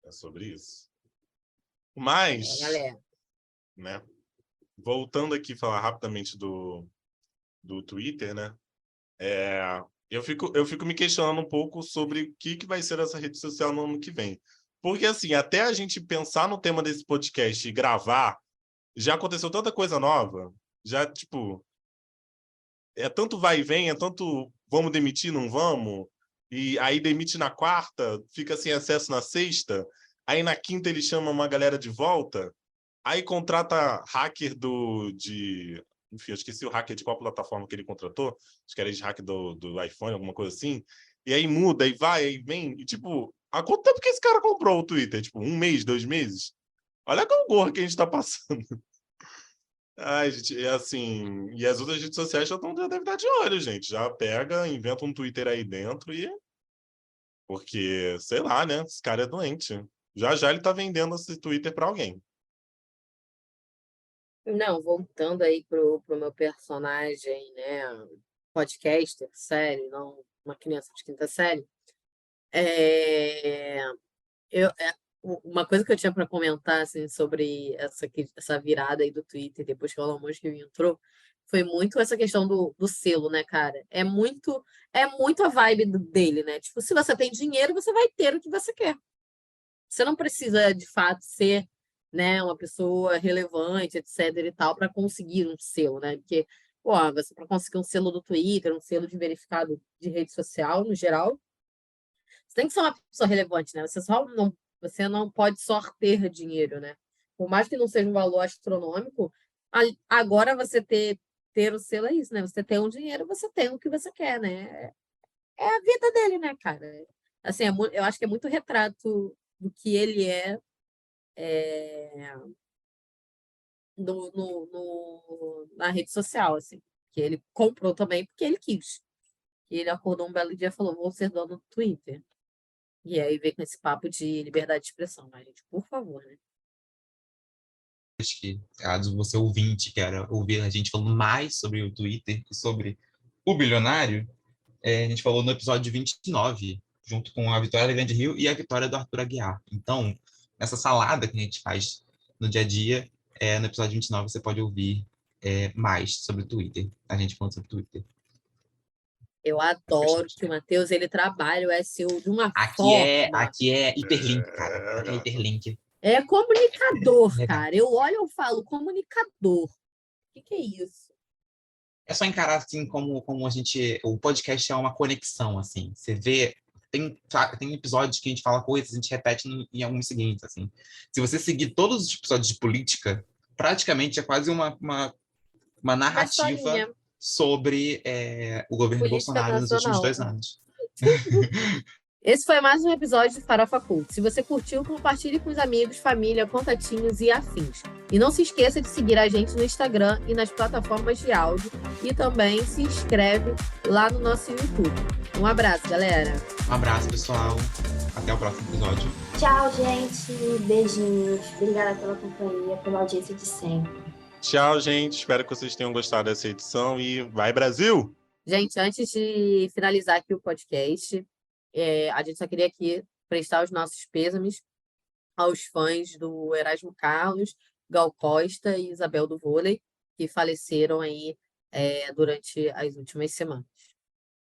É sobre isso. Mas, Galera. né, voltando aqui falar rapidamente do Twitter, né? Eu fico me questionando um pouco sobre o que vai ser essa rede social no ano que vem. Porque, assim, até a gente pensar no tema desse podcast e gravar, já aconteceu tanta coisa nova, já, tipo, é tanto vai e vem, é tanto vamos demitir, não vamos, e aí demite na quarta, fica sem acesso na sexta, aí na quinta ele chama uma galera de volta, aí contrata hacker enfim, eu esqueci o hacker de qual plataforma que ele contratou, acho que era de hacker do iPhone, alguma coisa assim, e aí muda, aí vai, aí vem, e tipo, há quanto tempo que esse cara comprou o Twitter? Tipo, 1 mês, 2 meses? Olha a gangorra que a gente tá passando. Ai, gente, é assim, e as outras redes sociais já devem estar de olho, gente, já pega, inventa um Twitter aí dentro porque, sei lá, né, esse cara é doente. Já ele tá vendendo esse Twitter para alguém. Não, voltando aí pro meu personagem, né? Podcaster, série, não uma criança de quinta série. É, uma coisa que eu tinha para comentar assim, sobre essa virada aí do Twitter, depois que o Elon Musk entrou, foi muito essa questão do selo, né, cara? É muito a vibe dele, né? Tipo, se você tem dinheiro, você vai ter o que você quer. Você não precisa, de fato, ser, né, uma pessoa relevante, etc. e tal, para conseguir um selo, né? Porque, pô, você para conseguir um selo do Twitter, um selo de verificado de rede social, no geral, você tem que ser uma pessoa relevante, né? Você não pode só ter dinheiro, né? Por mais que não seja um valor astronômico, agora você ter o selo é isso, né? Você tem um dinheiro, você tem o que você quer, né? É a vida dele, né, cara? Assim, eu acho que é muito retrato do que ele é na rede social, assim. Que ele comprou também porque ele quis. E ele acordou um belo dia e falou, vou ser dono do Twitter. E aí veio com esse papo de liberdade de expressão. Mas, gente, por favor, né? Acho que, caso você ouvinte queira ouvir a gente falando mais sobre o Twitter e sobre o bilionário, a gente falou no episódio 29, junto com a Vitória da Grande Rio e a Vitória do Arthur Aguiar. Então, essa salada que a gente faz no dia a dia, no episódio 29 você pode ouvir mais sobre o Twitter, a gente falando sobre o Twitter. Eu adoro que o Matheus, ele trabalha o SEO de uma Aqui é hiperlink, cara. Aqui é hiperlink. É comunicador, Legal. cara. Eu olho e falo, comunicador. O que é isso? É só encarar assim como o podcast é uma conexão, assim. Você vê, tem episódios que a gente fala coisas, a gente repete em alguns seguintes, assim. Se você seguir todos os episódios de política, praticamente é quase uma narrativa sobre o governo Política Bolsonaro nos últimos nacional. 2 anos. Esse foi mais um episódio do Farofa Cult. Se você curtiu, compartilhe com os amigos, família, contatinhos e afins. E não se esqueça de seguir a gente no Instagram e nas plataformas de áudio. E também se inscreve lá no nosso YouTube. Um abraço, galera. Um abraço, pessoal. Até o próximo episódio. Tchau, gente. Beijinhos. Obrigada pela companhia, pela audiência de sempre. Tchau, gente. Espero que vocês tenham gostado dessa edição e vai, Brasil! Gente, antes de finalizar aqui o podcast, a gente só queria aqui prestar os nossos pêsames aos fãs do Erasmo Carlos, Gal Costa e Isabel do Vôlei, que faleceram aí durante as últimas semanas.